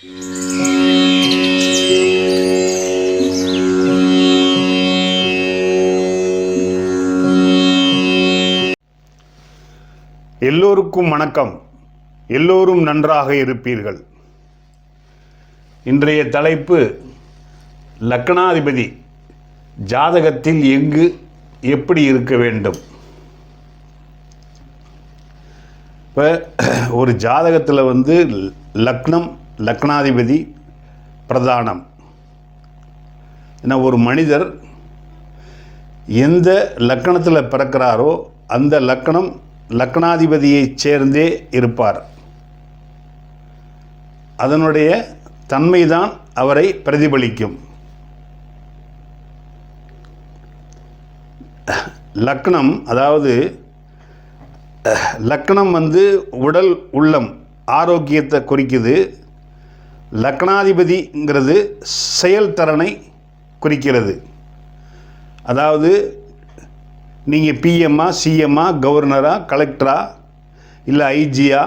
எல்லோருக்கும் வணக்கம். எல்லோரும் நன்றாக இருப்பீர்கள். இன்றைய தலைப்பு லக்னாதிபதி ஜாதகத்தில் எங்கு எப்படி இருக்க வேண்டும். இப்போ ஒரு ஜாதகத்தில் லக்னம், லக்னாதிபதி பிரதானம். ஏன்னா ஒரு மனிதர் எந்த லக்கணத்தில் பிறக்கிறாரோ அந்த லக்கணம் லக்னாதிபதியை சேர்ந்தே இருப்பார். அதனுடைய தன்மைதான் அவரை பிரதிபலிக்கும். லக்னம், அதாவது லக்னம் உடல் உள்ளம் ஆரோக்கியத்தை குறிக்குது. லக்னாதிபதிங்கிறது செயல்திறனை குறிக்கிறது. அதாவது நீங்கள் பிஎம்மா, சிஎம்மா, கவர்னரா, கலெக்டரா, இல்லை ஐஜியா,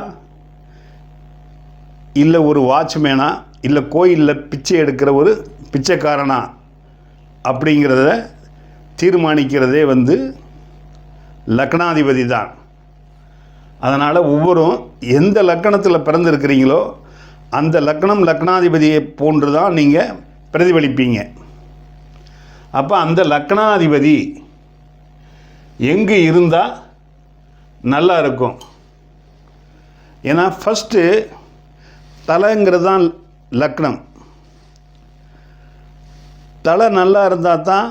இல்லை ஒரு வாட்ச்மேனா, இல்லை கோயிலில் பிச்சை எடுக்கிற ஒரு பிச்சைக்காரனா அப்படிங்கிறத தீர்மானிக்கிறதே லக்னாதிபதி தான். அதனால் ஒவ்வொருவரும் எந்த லக்கணத்தில் பிறந்திருக்கிறீங்களோ அந்த லக்கணம் லக்னாதிபதியை போன்று தான் நீங்கள் பிரதிபலிப்பீங்க. அப்போ அந்த லக்னாதிபதி எங்கே இருந்தால் நல்லா இருக்கும். ஏன்னா ஃபஸ்ட்டு தலைங்கிறது தான் லக்னம். தலை நல்லா இருந்தால் தான்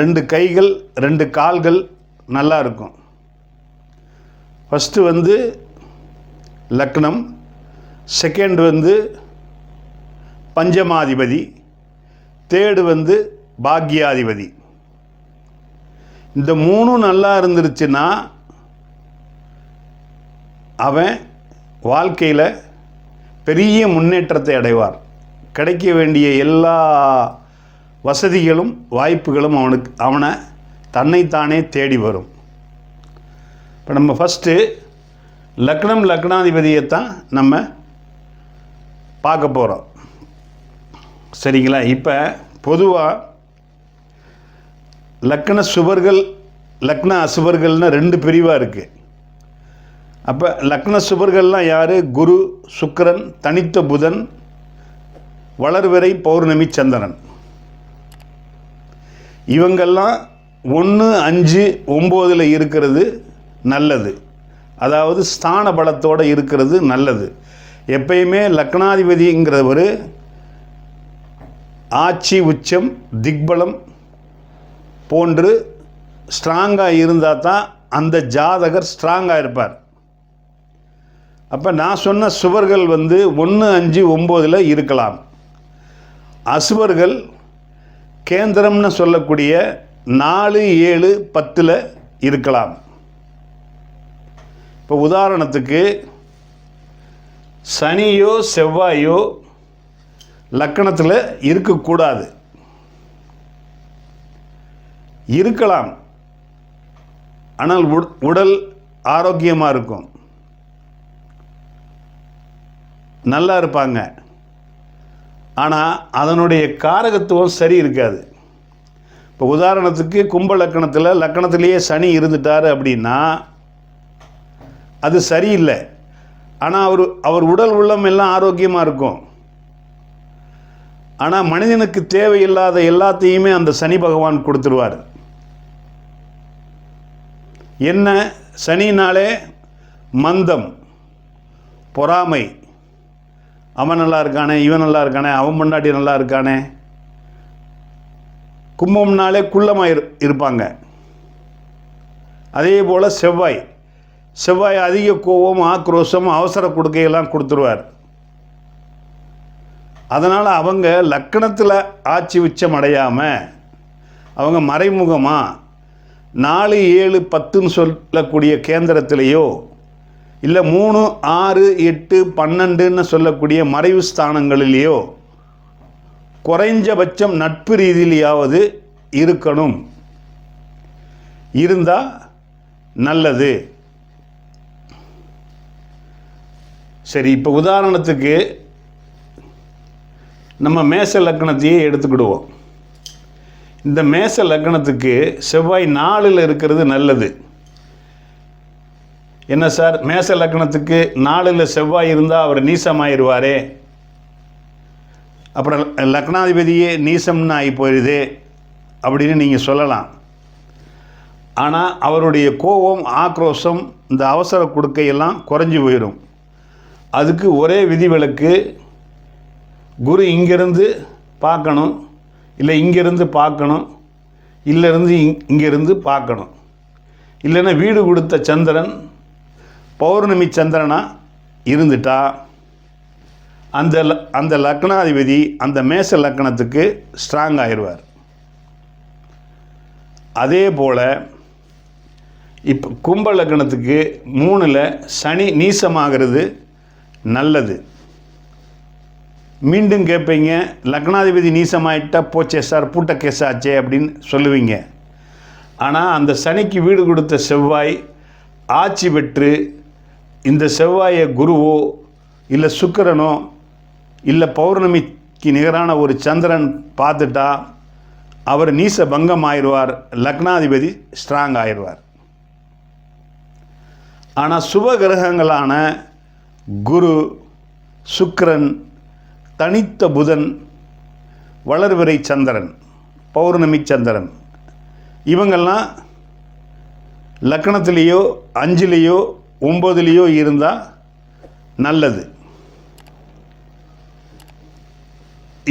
ரெண்டு கைகள், ரெண்டு கால்கள் நல்லா இருக்கும். ஃபஸ்ட்டு லக்னம், செகண்ட் பஞ்சமாதிபதி, தேர்டு பாக்யாதிபதி. இந்த மூணும் நல்லா இருந்துருச்சுன்னா அவன் வாழ்க்கையில் பெரிய முன்னேற்றத்தை அடைவார். கிடைக்க வேண்டிய எல்லா வசதிகளும் வாய்ப்புகளும் அவனை தன்னைத்தானே தேடி வரும். இப்போ நம்ம ஃபஸ்ட்டு லக்னம், லக்னாதிபதியைத்தான் நம்ம பார்க்க போகிறோம். சரிங்களா? இப்போ பொதுவாக லக்ன சுபர்கள், லக்ன அசுபர்கள்னு ரெண்டு பிரிவாக இருக்குது. அப்போ லக்ன சுபர்கள்லாம் யார்? குரு, சுக்கிரன், தனித்த புதன், வளர்வரை பௌர்ணமி சந்திரன். இவங்கெல்லாம் 1, 5, 9 இருக்கிறது நல்லது. அதாவது ஸ்தான பலத்தோடு இருக்கிறது நல்லது. எப்பயுமே லக்னாதிபதிங்கிறவர் ஆட்சி, உச்சம், திக்பலம் போன்று ஸ்ட்ராங்காக இருந்தால் தான் அந்த ஜாதகர் ஸ்ட்ராங்காக இருப்பார். அப்போ நான் சொன்ன சுவர்கள் 1, 5, 9 இருக்கலாம். அசுவர்கள் கேந்திரம்னு சொல்லக்கூடிய 4, 7, 10 இருக்கலாம். இப்போ உதாரணத்துக்கு சனியோ செவ்வாயோ லக்கணத்தில் இருக்கக்கூடாது. இருக்கலாம், ஆனால் உடல் ஆரோக்கியமாக இருக்கும், நல்லா இருப்பாங்க. ஆனால் அதனுடைய காரகத்துவம் சரி இருக்காது. இப்போ உதாரணத்துக்கு கும்ப லக்கணத்திலேயே சனி இருந்துட்டார் அப்படின்னா அது சரியில்லை. ஆனால் அவர் உடல் உள்ளம் எல்லாம் ஆரோக்கியமாக இருக்கும். ஆனால் மனிதனுக்கு தேவையில்லாத எல்லாத்தையுமே அந்த சனி பகவான் கொடுத்துருவார். என்ன? சனினாலே மந்தம், பொறாமை, அவன் நல்லா இருக்கானே, இவன் நல்லா இருக்கானே, அவன் பொண்டாட்டி நல்லா இருக்கானே. கும்பம்னாலே குள்ளமாக இருப்பாங்க. அதே போல் செவ்வாய் அதிக கோபம், ஆக்ரோஷம், அவசர கொடுக்கையெல்லாம் கொடுத்துருவார். அதனால் அவங்க லக்கணத்தில் ஆட்சி உச்சம் அடையாமல் அவங்க மறைமுகமாக 4, 7, 10 சொல்லக்கூடிய கேந்திரத்திலேயோ இல்லை 3, 6, 8, 12 சொல்லக்கூடிய மறைவு ஸ்தானங்களிலேயோ குறைஞ்சபட்சம் நட்பு ரீதியிலாவது இருக்கணும். இருந்தால் நல்லது. சரி, இப்போ உதாரணத்துக்கு நம்ம மேச லக்னத்தையே எடுத்துக்கிடுவோம். இந்த மேச லக்னத்துக்கு செவ்வாய் 4ல் இருக்கிறது நல்லது. என்ன சார், மேச லக்னத்துக்கு 4ல் செவ்வாய் இருந்தால் அவர் நீசமாயிருவாரே, அப்புறம் லக்னாதிபதியே நீசம்னு ஆகி போயிடுது அப்படின்னு நீங்கள் சொல்லலாம். ஆனால் அவருடைய கோபம், ஆக்ரோஷம், இந்த அவசர கொடுக்கையெல்லாம் குறைஞ்சி போயிடும். அதுக்கு ஒரே விதிவிலக்கு, குரு இங்கேருந்து பார்க்கணும், இல்லை இங்கேருந்து பார்க்கணும், இல்லைருந்து இங்கேருந்து பார்க்கணும். இல்லைன்னா வீடு கொடுத்த சந்திரன் பௌர்ணமி சந்திரனாக இருந்துட்டா அந்த லக்னாதிபதி அந்த மேச லக்னத்துக்கு ஸ்ட்ராங் ஆயிடுவார். அதே போல் இப்போ கும்ப லக்னத்துக்கு 3ல் சனி நீசமாகிறது நல்லது. மீண்டும் கேட்பீங்க, லக்னாதிபதி நீசமாயிட்டா போச்சே சார், பூட்ட கேஸாச்சே அப்படின்னு சொல்லுவீங்க. ஆனால் அந்த சனிக்கு வீடு கொடுத்த செவ்வாய் ஆட்சி பெற்று இந்த செவ்வாயை குருவோ இல்லை சுக்கிரனோ இல்லை பௌர்ணமிக்கு நிகரான ஒரு சந்திரன் பார்த்துட்டா அவர் நீச பங்கம் ஆயிடுவார், லக்னாதிபதி ஸ்ட்ராங் ஆயிடுவார். ஆனால் சுப கிரகங்களான குரு, சுக்கிரன், தனித்த புதன், வளர்விரை சந்திரன், பௌர்ணமி சந்திரன், இவங்கெல்லாம் லக்னத்திலேயோ 5லேயோ 9லேயோ இருந்தால் நல்லது.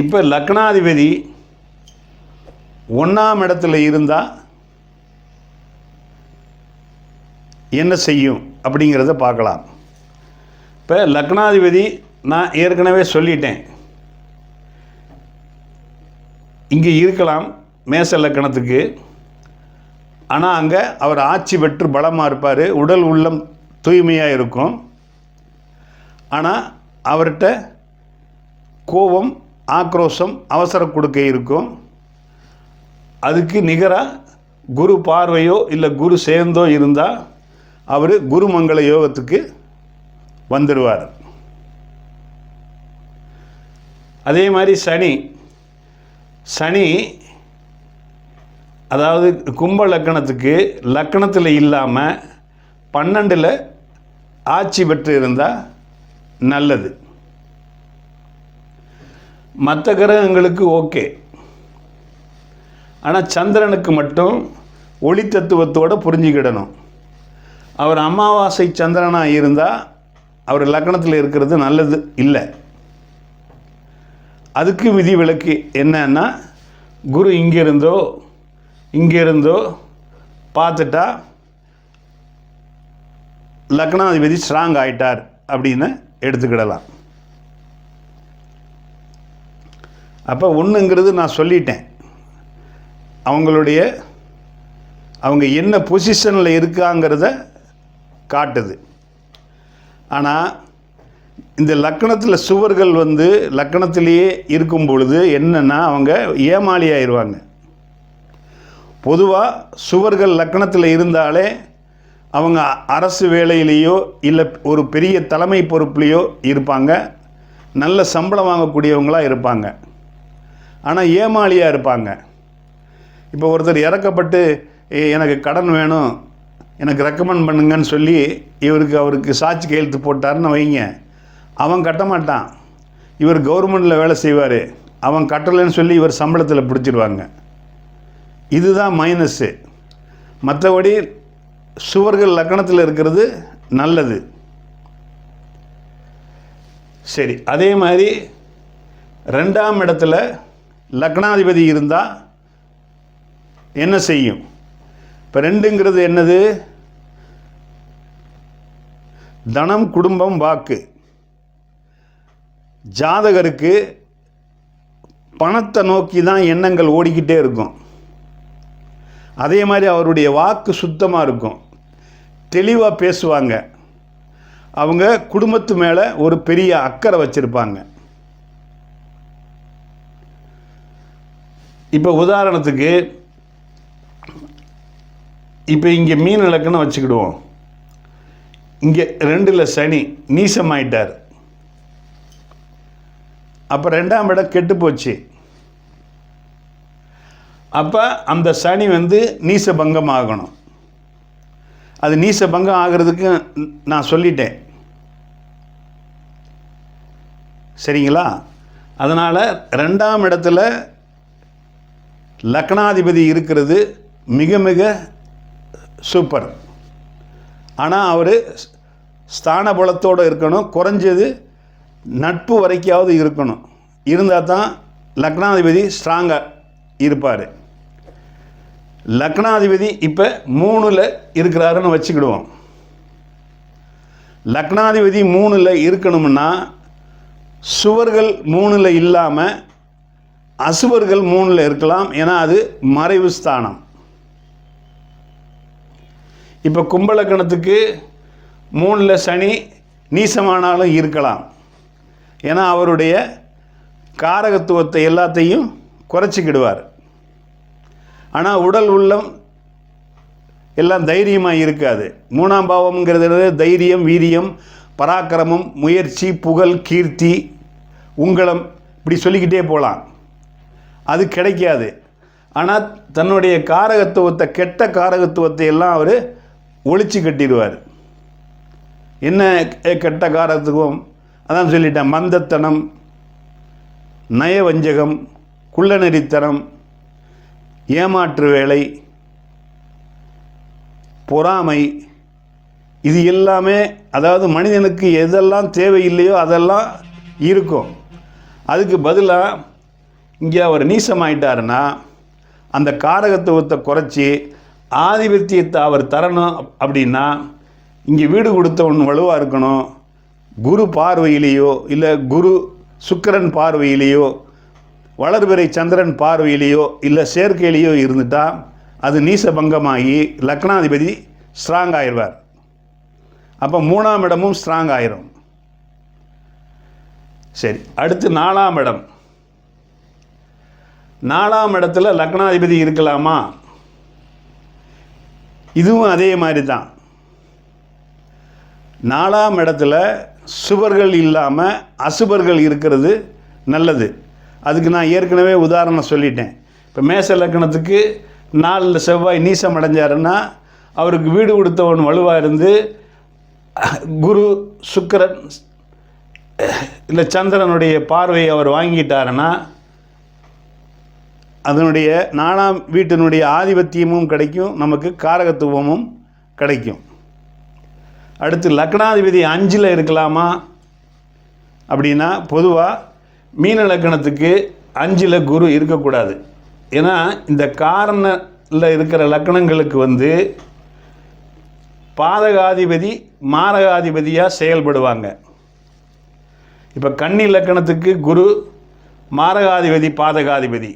இப்போ லக்னாதிபதி 1ஆம் இடத்துல இருந்தால் என்ன செய்யும் அப்படிங்கிறத பார்க்கலாம். இப்போ லக்னாதிபதி நான் ஏற்கனவே சொல்லிட்டேன், இங்கே இருக்கலாம் மேச லக்னத்துக்கு. ஆனால் அங்கே அவர் ஆட்சி பெற்று பலமாக இருப்பார், உடல் உள்ளம் தூய்மையாக இருக்கும். ஆனால் அவர்கிட்ட கோபம், ஆக்ரோஷம், அவசர கொடுக்கை இருக்கும். அதுக்கு நிகராக குரு பார்வையோ இல்லை குரு சேர்ந்தோ இருந்தால் அவர் குருமங்கள யோகத்துக்கு வந்துடுவார். அதே மாதிரி சனி அதாவது கும்ப லக்னத்துக்கு லக்னத்தில் இல்லாமல் 12ல் ஆட்சி பெற்று இருந்தால் நல்லது. மற்ற கிரகங்களுக்கு ஓகே. ஆனால் சந்திரனுக்கு மட்டும் ஒளி தத்துவத்தோடு புரிஞ்சுக்கிடணும். அவர் அமாவாசை சந்திரனாக இருந்தால் அவர் லக்னத்தில் இருக்கிறது நல்லது இல்லை. அதுக்கு விதிவிலக்கு என்னன்னா, குரு இங்கிருந்தோ பார்த்துட்டா லக்னாதிபதி ஸ்ட்ராங் ஆயிட்டார் அப்படின்னு எடுத்துக்கிடலாம். அப்போ ஒன்றுங்கிறது நான் சொல்லிட்டேன், அவங்க என்ன பொசிஷனில் இருக்காங்கிறத காட்டுது. ஆனால் இந்த லக்னத்தில் சுவர்கள் லக்னத்திலேயே இருக்கும் பொழுது என்னென்னா அவங்க ஏமாளி ஆயிடுவாங்க. பொதுவாக சுவர்கள் லக்னத்தில் இருந்தாலே அவங்க அரசு வேலையிலேயோ இல்லை ஒரு பெரிய தலைமை பொறுப்புலேயோ இருப்பாங்க, நல்ல சம்பளம் வாங்கக்கூடியவங்களாக இருப்பாங்க. ஆனால் ஏமாளியாக இருப்பாங்க. இப்போ ஒருத்தர் இறக்கப்பட்டு எனக்கு கடன் வேணும், எனக்கு ரெக்கமெண்ட் பண்ணுங்கன்னு சொல்லி அவருக்கு சாட்சி கையெழுத்து போட்டார்னு வைங்க, அவன் கட்ட மாட்டான். இவர் கவர்மெண்ட்டில் வேலை செய்வார், அவன் கட்டலைன்னு சொல்லி இவர் சம்பளத்தில் பிடிச்சிடுவாங்க. இதுதான் மைனஸ்ஸு. மற்றபடி சுவர்கள் லக்னத்தில் இருக்கிறது நல்லது. சரி, அதே மாதிரி 2ஆம் இடத்துல லக்னாதிபதி இருந்தால் என்ன செய்யும்? இப்போ 2ங்கிறது என்னது? தனம், குடும்பம், வாக்கு. ஜாதகருக்கு பணத்தை நோக்கி தான் எண்ணங்கள் ஓடிக்கிட்டே இருக்கும். அதே மாதிரி அவருடைய வாக்கு சுத்தமாக இருக்கும், தெளிவாக பேசுவாங்க. அவங்க குடும்பத்து மேலே ஒரு பெரிய அக்கறை வச்சுருப்பாங்க. இப்போ உதாரணத்துக்கு இப்போ இங்கே மீன் இலக்கணம் வச்சுக்கிடுவோம். இங்கே 2ல் சனி நீசமாயிட்டார். அப்போ 2ஆம் இடம் கெட்டு போச்சு. அப்போ அந்த சனி நீசபங்கம் ஆகணும். அது நீசபங்கம் ஆகிறதுக்கு நான் சொல்லிட்டேன், சரிங்களா? அதனால் 2ஆம் இடத்துல லக்னாதிபதி இருக்கிறது மிக மிக சூப்பர். ஆனால் அவர் ஸ்தான பலத்தோடு இருக்கணும், குறைஞ்சது நட்பு வரைக்காவது இருக்கணும். இருந்தால் தான் லக்னாதிபதி ஸ்ட்ராங்காக இருப்பார். லக்னாதிபதி இப்போ 3ல் இருக்கிறாருன்னு வச்சுக்கிடுவோம். லக்னாதிபதி 3ல் இருக்கணும்னா சுவர்கள் 3ல் இல்லாமல் அசுவர்கள் 3ல் இருக்கலாம். ஏன்னா அது மறைவு ஸ்தானம். இப்போ கும்பலக்கணத்துக்கு 3ல் சனி நீசமானாலும் இருக்கலாம். ஏன்னா அவருடைய காரகத்துவத்தை எல்லாத்தையும் குறைச்சிக்கிடுவார். ஆனால் உடல் உள்ளம் எல்லாம் தைரியமாக இருக்காது. 3ஆம் பாவம்ங்கிறது தைரியம், வீரியம், பராக்கிரமம், முயற்சி, புகழ், கீர்த்தி, உங்களம், இப்படி சொல்லிக்கிட்டே போகலாம். அது கிடைக்காது. ஆனால் தன்னுடைய காரகத்துவத்தை, கெட்ட காரகத்துவத்தை எல்லாம் அவர் ஒழிச்சு கட்டிடுவார். என்ன கெட்ட காரகத்துவம்? அதான் சொல்லிட்டேன். மந்தத்தனம், நயவஞ்சகம், குள்ளநெறித்தனம், ஏமாற்று வேலை, பொறாமை, இது எல்லாமே, அதாவது மனிதனுக்கு எதெல்லாம் தேவையில்லையோ அதெல்லாம் இருக்கும். அதுக்கு பதிலாக இங்கே அவர் நீசமாயிட்டாருன்னா அந்த காரகத்துவத்தை குறைச்சி ஆதிபத்தியத்தை அவர் தரணும். அப்படின்னா இங்கே வீடு கொடுத்தவன் வலுவாக இருக்கணும். குரு பார்வையிலேயோ இல்லை குரு சுக்கிரன் பார்வையிலேயோ வளர்பிறை சந்திரன் பார்வையிலேயோ இல்லை சேர்க்கையிலேயோ இருந்துட்டால் அது நீசபங்கமாகி லக்னாதிபதி ஸ்ட்ராங் ஆயிடுவார். அப்போ 3ஆம் இடமும் ஸ்ட்ராங் ஆயிரும். சரி, அடுத்து 4ஆம் இடம். 4ஆம் இடத்துல லக்னாதிபதி இருக்கலாமா? இதுவும் அதே மாதிரி தான். 4ஆம் இடத்துல சுபர்கள் இல்லாமல் அசுபர்கள் இருக்கிறது நல்லது. அதுக்கு நான் ஏற்கனவே உதாரணம் சொல்லிட்டேன். இப்போ மேச லக்னத்துக்கு 4ல் செவ்வாய் நீசம் அடைஞ்சாருன்னா அவருக்கு வீடு கொடுத்தவன் வலுவாக இருந்து குரு சுக்கிரன் இல்லை சந்திரனுடைய பார்வையை அவர் வாங்கிட்டாருன்னா அதனுடைய 4ஆம் வீட்டினுடைய ஆதிபத்தியமும் கிடைக்கும், நமக்கு காரகத்துவமும் கிடைக்கும். அடுத்து லக்னாதிபதி 5ல் இருக்கலாமா அப்படின்னா பொதுவாக மீன லக்னத்துக்கு 5ல் குரு இருக்கக்கூடாது. ஏன்னா இந்த காரணத்தில் இருக்கிற லக்னங்களுக்கு பாதகாதிபதி மாரகாதிபதியாக செயல்படுவாங்க. இப்போ கன்னி லக்னத்துக்கு குரு மாரகாதிபதி பாதகாதிபதி.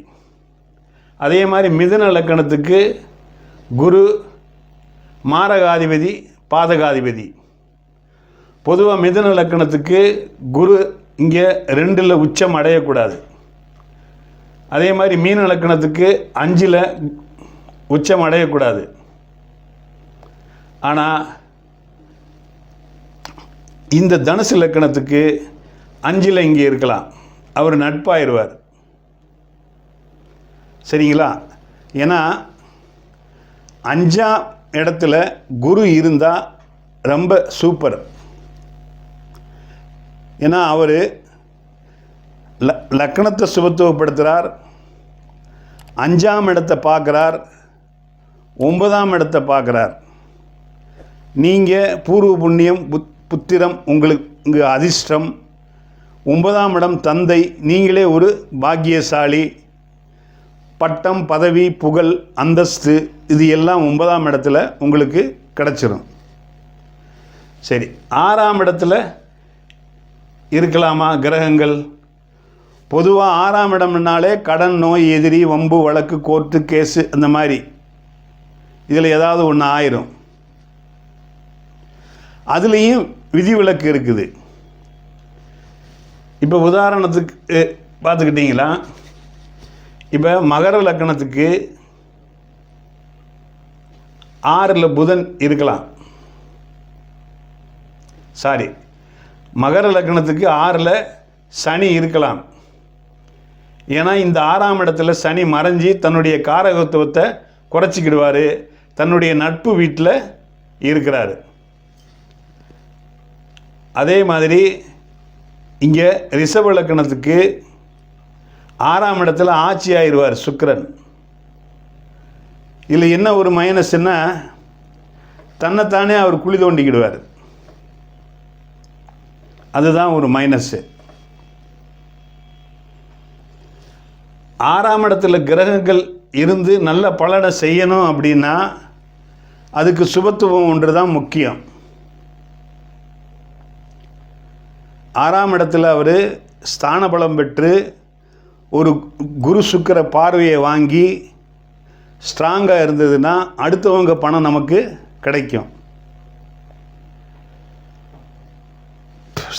அதே மாதிரி மிதுன லக்னத்துக்கு குரு மாரகாதிபதி பாதகாதிபதி. பொதுவாக மிதுன லக்னத்துக்கு குரு இங்கே 2ல் உச்சம் அடையக்கூடாது. அதே மாதிரி மீன லக்னத்துக்கு 5ல் உச்சம் அடையக்கூடாது. ஆனால் இந்த தனுசு லக்னத்துக்கு 5ல் இங்கே இருக்கலாம், அவர் நட்பாயிருவார். சரிங்களா? ஏன்னா 5ஆம் இடத்துல குரு இருந்தால் ரொம்ப சூப்பர். ஏன்னா அவர் லக்னத்தை சுபத்துவப்படுத்துகிறார், 5ஆம் இடத்தை பார்க்குறார், 9ஆம் இடத்தை பார்க்குறார். நீங்கள் பூர்வ புண்ணியம், புத்திரம், உங்களுக்கு அதிர்ஷ்டம், 9ஆம் இடம் தந்தை, நீங்களே ஒரு பாக்கியசாலி, பட்டம், பதவி, புகழ், அந்தஸ்து, இது எல்லாம் 9ஆம் இடத்துல உங்களுக்கு கிடச்சிரும். சரி, 6ஆம் இடத்துல இருக்கலாமா கிரகங்கள்? பொதுவாக 6ஆம் இடம்னாலே கடன், நோய், எதிரி, வம்பு, வழக்கு, கோர்ட்டு கேஸு, அந்த மாதிரி இதில் ஏதாவது ஒன்று ஆயிரும். அதுலேயும் விதிவிலக்கு இருக்குது. இப்போ உதாரணத்துக்கு பார்த்துக்கிட்டிங்களா, இப்போ மகர லக்னத்துக்கு 6ல் புதன் இருக்கலாம். மகர லக்னத்துக்கு 6ல் சனி இருக்கலாம். ஏன்னா இந்த 6ஆம் இடத்துல சனி மறைஞ்சி தன்னுடைய காரகத்துவத்தை குறைச்சிக்கிடுவார், தன்னுடைய நட்பு வீட்டில் இருக்கிறாரு. அதே மாதிரி இங்கே ரிஷப லக்னத்துக்கு 6ஆம் இடத்துல ஆட்சி ஆயிடுவார் சுக்கிரன். இதில் என்ன ஒரு மைனஸ்ன்னா, தன்னைத்தானே அவர் குழி தோண்டிக்கிடுவார். அதுதான் ஒரு மைனஸ்ஸு. 6ஆம் இடத்துல கிரகங்கள் இருந்து நல்ல பலனை செய்யணும் அப்படின்னா அதுக்கு சுபத்துவம் ஒன்று தான் முக்கியம். 6ஆம் இடத்துல அவர் ஸ்தான பலம் பெற்று ஒரு குரு சுக்கிர பார்வையை வாங்கி ஸ்ட்ராங்காக இருந்ததுன்னா அடுத்தவங்க பணம் நமக்கு கிடைக்கும்.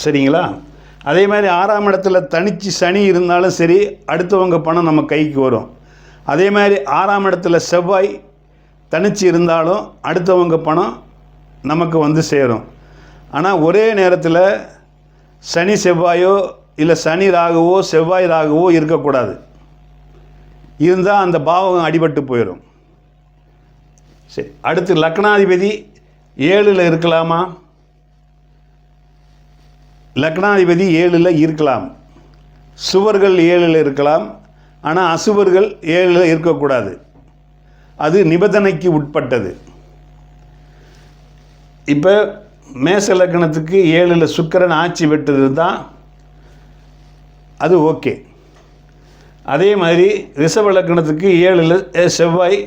சரிங்களா? அதே மாதிரி 6ஆம் இடத்துல தனிச்சு சனி இருந்தாலும் சரி, அடுத்தவங்க பணம் நம்ம கைக்கு வரும். அதே மாதிரி 6ஆம் இடத்துல செவ்வாய் தனிச்சு இருந்தாலும் அடுத்தவங்க பணம் நமக்கு வந்து சேரும். ஆனால் ஒரே நேரத்தில் சனி செவ்வாயோ இல்லை சனி ராகுவோ செவ்வாய் ராகுவோ இருக்கக்கூடாது. இருந்தால் அந்த பாவகம் அடிபட்டு போயிடும். சரி, அடுத்து லக்னாதிபதி 7ல் இருக்கலாமா? லக்னாதிபதி 7ல் இருக்கலாம். சுவர்கள் 7ல் இருக்கலாம். ஆனால் அசுவர்கள் 7ல் இருக்கக்கூடாது. அது நிபந்தனைக்கு உட்பட்டது. இப்போ மேச லக்னத்துக்கு 7ல் சுக்கிரன் ஆட்சி பெற்றது தான் அது ஓகே. அதே மாதிரி ரிஷப லக்னத்துக்கு 7ல் செவ்வாய்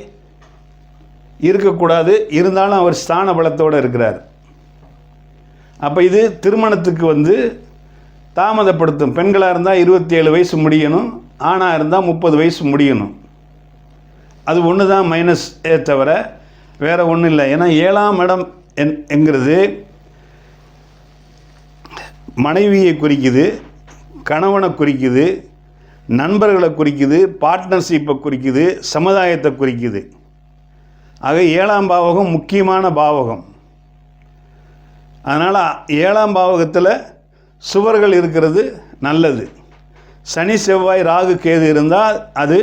இருக்கக்கூடாது. இருந்தாலும் அவர் ஸ்தான பலத்தோடு இருக்கிறார். அப்போ இது திருமணத்துக்கு வந்து தாமதப்படுத்தும். பெண்களாக இருந்தால் 27 வயசு முடியணும், ஆணாக இருந்தால் 30 வயசு முடியணும். அது ஒன்று தான் மைனஸ் தவிர வேறு ஒன்றும் இல்லை. ஏன்னா 7ஆம் இடம் என்கிறது மனைவியை குறிக்குது, கணவனை குறிக்குது, நண்பர்களை குறிக்குது, பார்ட்னர்ஷிப்பை குறிக்குது, சமுதாயத்தை குறிக்குது. ஆக 7ஆம் பாவகம் முக்கியமான பாவகம். அதனால் 7ஆம் பாவகத்தில் சுவர்கள் இருக்கிறது நல்லது. சனி செவ்வாய் ராகு கேது இருந்தால் அது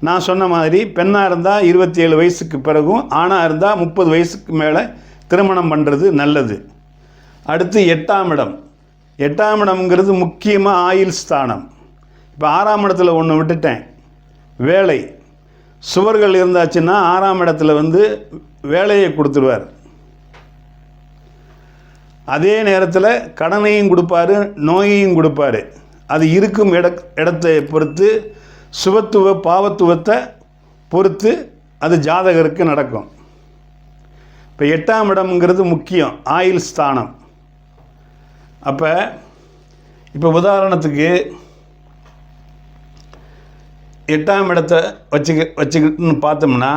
நான் சொன்ன மாதிரி பெண்ணாக இருந்தால் 27 வயசுக்கு பிறகும், ஆணாக இருந்தால் 30 வயசுக்கு மேலே திருமணம் பண்ணுறது நல்லது. அடுத்து 8ஆம் இடம். 8ஆம் இடம்ங்கிறது முக்கியமாக ஆயுள் ஸ்தானம். இப்போ 6ஆம் இடத்துல ஒன்று விட்டுட்டேன், வேலை. சுவர்கள் இருந்தாச்சுன்னா 6ஆம் இடத்துல வந்து வேலையை கொடுத்துருவார். அதே நேரத்தில் கடனையும் கொடுப்பார், நோயையும் கொடுப்பார். அது இருக்கும் இடத்தை பொறுத்து, சுபத்துவ பாவத்துவத்தை பொறுத்து அது ஜாதகருக்கு நடக்கும். இப்போ 8ஆம் இடம்ங்கிறது முக்கியம், ஆயுள் ஸ்தானம். அப்போ இப்போ உதாரணத்துக்கு 8ஆம் இடத்தை வச்சுக்கிட்டுன்னு பார்த்தோம்னா,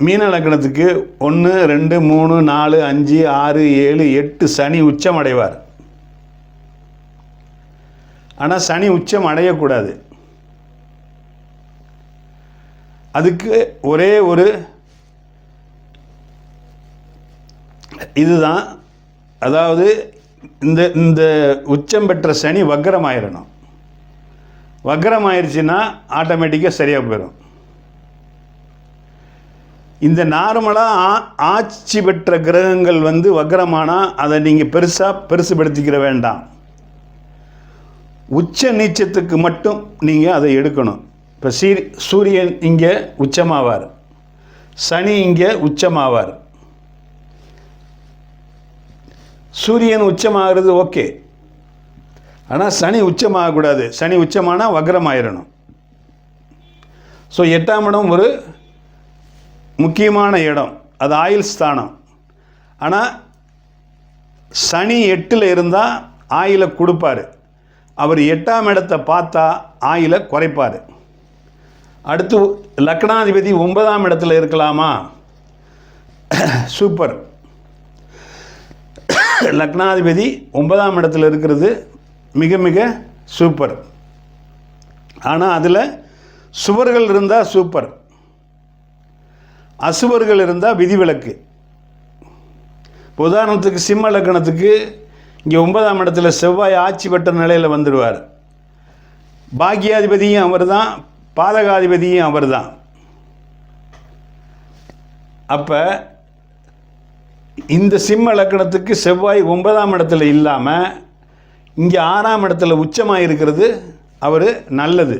மீன லக்னத்துக்கு 1 2 3 4 5 6 7 8 சனி உச்சம் அடைவார். ஆனால் சனி உச்சம் அடையக்கூடாது. அதுக்கு ஒரே ஒரு இதுதான், அதாவது இந்த உச்சம் பெற்ற சனி வக்ரமாயிடணும். வக்ரமாயிருச்சுன்னா ஆட்டோமேட்டிக்காக சரியாக போயிடும். இந்த நார்மலாக ஆட்சி பெற்ற கிரகங்கள் வந்து வக்ரமானால் அதை நீங்கள் பெருசுபடுத்திக்கிற வேண்டாம். உச்ச நீச்சத்துக்கு மட்டும் நீங்கள் அதை எடுக்கணும். இப்போ சூரியன் இங்கே உச்சமாவார், சனி இங்கே உச்சமாவார். சூரியன் உச்சமாகிறது ஓகே, ஆனால் சனி உச்சமாகக்கூடாது. சனி உச்சமானால் வக்ரமாயிடணும். ஸோ 8ஆம் இடம் ஒரு முக்கியமான இடம், அது ஆயுள் ஸ்தானம். ஆனால் சனி 8ல் இருந்தால் ஆயுளை கொடுப்பார். அவர் 8ஆம் இடத்தை பார்த்தா ஆயுளை குறைப்பார். அடுத்து லக்னாதிபதி 9ஆம் இடத்துல இருக்கலாமா? சூப்பர். லக்னாதிபதி 9ஆம் இடத்துல இருக்கிறது மிக மிக சூப்பர். ஆனால் அதில் சுவர்கள் இருந்தால் சூப்பர், அசுவர்கள் இருந்தால் விதிவிலக்கு. உதாரணத்துக்கு சிம்ம லக்னத்துக்கு இங்கே 9ஆம் இடத்துல செவ்வாய் ஆட்சி பெற்ற நிலையில் வந்துடுவார். பாக்கியாதிபதியும் அவர் தான், பாதகாதிபதியும் அவர் தான். அப்போ இந்த சிம்ம லக்கணத்துக்கு செவ்வாய் 9ஆம் இடத்துல இல்லாமல் இங்கே 6ஆம் இடத்துல உச்சமாக இருக்கிறது அவர் நல்லது.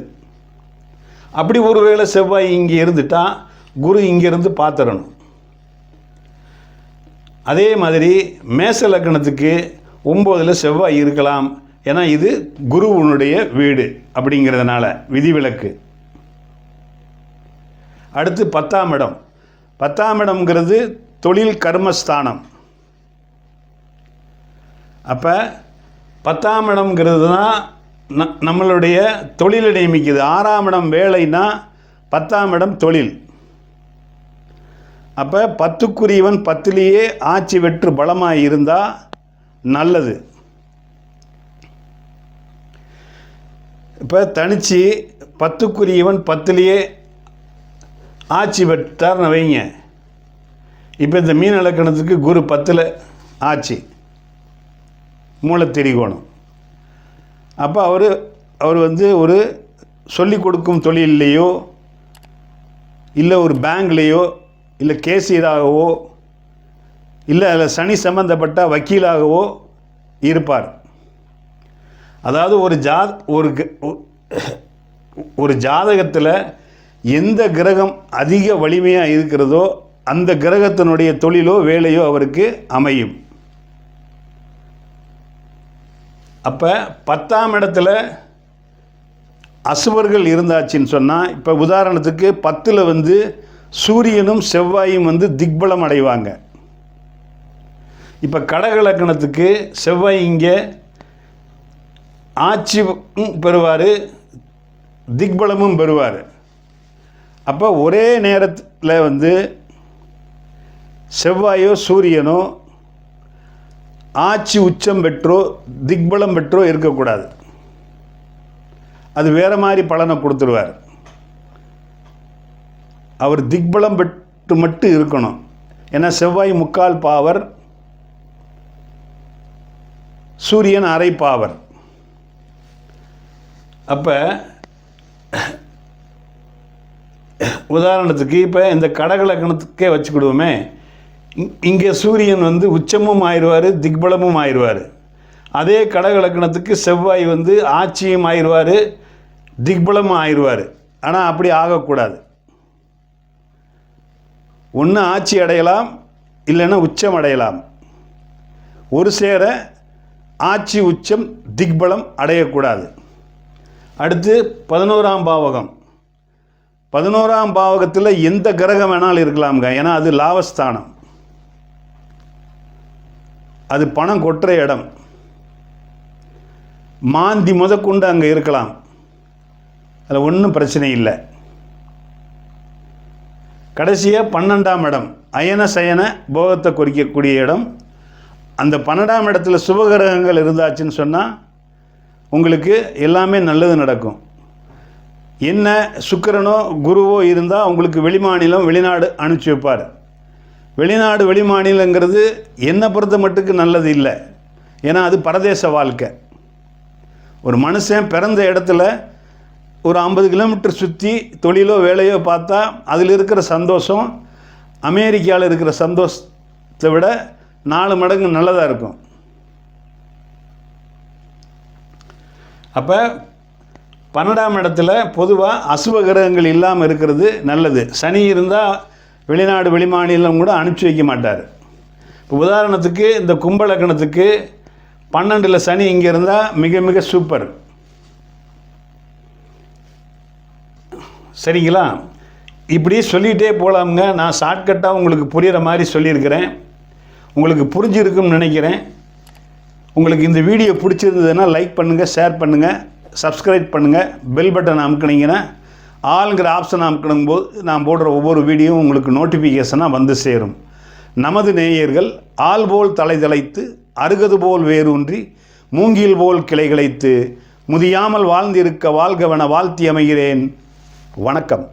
அப்படி ஒருவேளை செவ்வாய் இங்கே இருந்துட்டால் குரு இங்கேருந்து பார்த்துடணும். அதே மாதிரி மேச லக்கணத்துக்கு 9இல் செவ்வாய் இருக்கலாம். ஏன்னா இது குருவனுடைய வீடு அப்படிங்கிறதுனால விதிவிலக்கு. அடுத்து 10ஆம் இடம். 10ஆம் இடம்ங்கிறது தொழில் கர்மஸ்தானம். அப்போ 10ஆம் இடம்ங்கிறது தான் நம்மளுடைய தொழிலை நியமிக்குது. 6ஆம் இடம் வேலைன்னா 10ஆம் இடம் தொழில். அப்போ 10க்குரியவன் 10லேயே ஆட்சி வெற்று பலமாக இருந்தால் நல்லது. இப்போ தனிச்சு 10க்குரியவன் 10லேயே ஆட்சி பெற்றார்னு வைங்க. இப்போ இந்த மீன இலக்கணத்துக்கு குரு 10ல் ஆட்சி, மூலத்திரிகோணம். அப்போ அவர் வந்து ஒரு சொல்லிக் கொடுக்கும் தொழிலையோ இல்லை ஒரு பேங்க்லேயோ இல்லை கேசியராகவோ இல்லை அதில் சனி சம்பந்தப்பட்ட வக்கீலாகவோ இருப்பார். அதாவது ஒரு ஜாதகத்தில் எந்த கிரகம் அதிக வலிமையாக இருக்கிறதோ அந்த கிரகத்தினுடைய தொழிலோ வேலையோ அவருக்கு அமையும். அப்போ 10ஆம் இடத்துல அசுவர்கள் இருந்தாச்சுன்னு சொன்னால், இப்போ உதாரணத்துக்கு 10ல் வந்து சூரியனும் செவ்வாயும் வந்து திக்பலம் அடைவாங்க. இப்போ கடக லக்கணத்துக்கு செவ்வாய் இங்கே ஆட்சியும் பெறுவார், திக்பலமும் பெறுவார். அப்போ ஒரே நேரத்தில் வந்து செவ்வாயோ சூரியனோ ஆட்சி உச்சம் பெற்றோ திக்பலம் பெற்றோ இருக்கக்கூடாது. அது வேறு மாதிரி பலனை கொடுத்துருவார். அவர் திக்பலம் பெற்று மட்டும் இருக்கணும். ஏன்னா செவ்வாய் 3/4 பாவர், சூரியன் 1/2 பாவர். அப்போ உதாரணத்துக்கு இப்போ இந்த கடக லக்கணத்துக்கே வச்சுக்கிடுவோமே, இங்கே சூரியன் வந்து உச்சமும் ஆயிடுவார், திக்பலமும் ஆயிடுவார். அதே கடக லக்கணத்துக்கு செவ்வாய் வந்து ஆட்சியும் ஆயிடுவார், திக்பலமும் ஆயிடுவார். ஆனால் அப்படி ஆகக்கூடாது. ஒன்று ஆட்சி அடையலாம், இல்லைன்னா உச்சம் அடையலாம். ஒரு சேர ஆட்சி உச்சம் திக்பலம் அடையக்கூடாது. அடுத்து 11ஆம் பாவகம். 11ஆம் பாவகத்தில் எந்த கிரகம் வேணாலும் இருக்கலாம்ங்க. ஏன்னா அது லாபஸ்தானம், அது பணம் கொட்டுற இடம். மாந்தி முதற்கொண்டு அங்கே இருக்கலாம், அதில் ஒன்றும் பிரச்சனை இல்லை. கடைசியாக 12ஆம் இடம் அயன சயன போகத்தை குறிக்கக்கூடிய இடம். அந்த 12ஆம் இடத்துல சுபகிரகங்கள் இருந்தாச்சுன்னு சொன்னால் உங்களுக்கு எல்லாமே நல்லது நடக்கும். என்ன சுக்கிரனோ குருவோ இருந்தால் உங்களுக்கு வெளிமாநிலம் வெளிநாடு அனுப்பிச்சி வைப்பார். வெளிநாடு வெளிமாநிலங்கிறது என்னை பொறுத்த மட்டுக்கு நல்லது இல்லை. ஏன்னா அது பரதேச வாழ்க்கை. ஒரு மனுஷன் பிறந்த இடத்துல ஒரு 50 கிலோமீட்டர் சுற்றி தொழிலோ வேலையோ பார்த்தா அதில் இருக்கிற சந்தோஷம் அமெரிக்காவில் இருக்கிற சந்தோஷத்தை விட 4 மடங்கு நல்லதாக இருக்கும். அப்போ 12ஆம் இடத்துல பொதுவாக அசுப கிரகங்கள் இல்லாமல் இருக்கிறது நல்லது. சனி இருந்தால் வெளிநாடு வெளிமாநிலம் கூட அனுப்பிச்சி வைக்க மாட்டார். இப்போ உதாரணத்துக்கு இந்த கும்பலக்கணத்துக்கு 12ல் சனி இங்கே இருந்தால் மிக மிக சூப்பர். சரிங்களா? இப்படி சொல்லிகிட்டே போகலாமுங்க. நான் ஷார்ட்கட்டாக உங்களுக்கு புரிகிற மாதிரி சொல்லியிருக்கிறேன். உங்களுக்கு புரிஞ்சிருக்குன்னு நினைக்கிறேன். உங்களுக்கு இந்த வீடியோ பிடிச்சிருந்ததுன்னா லைக் பண்ணுங்கள், ஷேர் பண்ணுங்கள், சப்ஸ்கிரைப் பண்ணுங்கள். பெல் பட்டன் அமுக்குனீங்கன்னா ஆளுங்கிற ஆப்ஷன் அமுக்கணும் போது நான் போடுற ஒவ்வொரு வீடியோவும் உங்களுக்கு நோட்டிஃபிகேஷனாக வந்து சேரும். நமது நேயர்கள் ஆள் போல் தலை தலைத்து அருகது போல் வேரூன்றி மூங்கில் போல் கிளைகளைத்து முதியாமல் வாழ்ந்திருக்க வாழ்கவன வாழ்த்தி அமைகிறேன். வணக்கம்.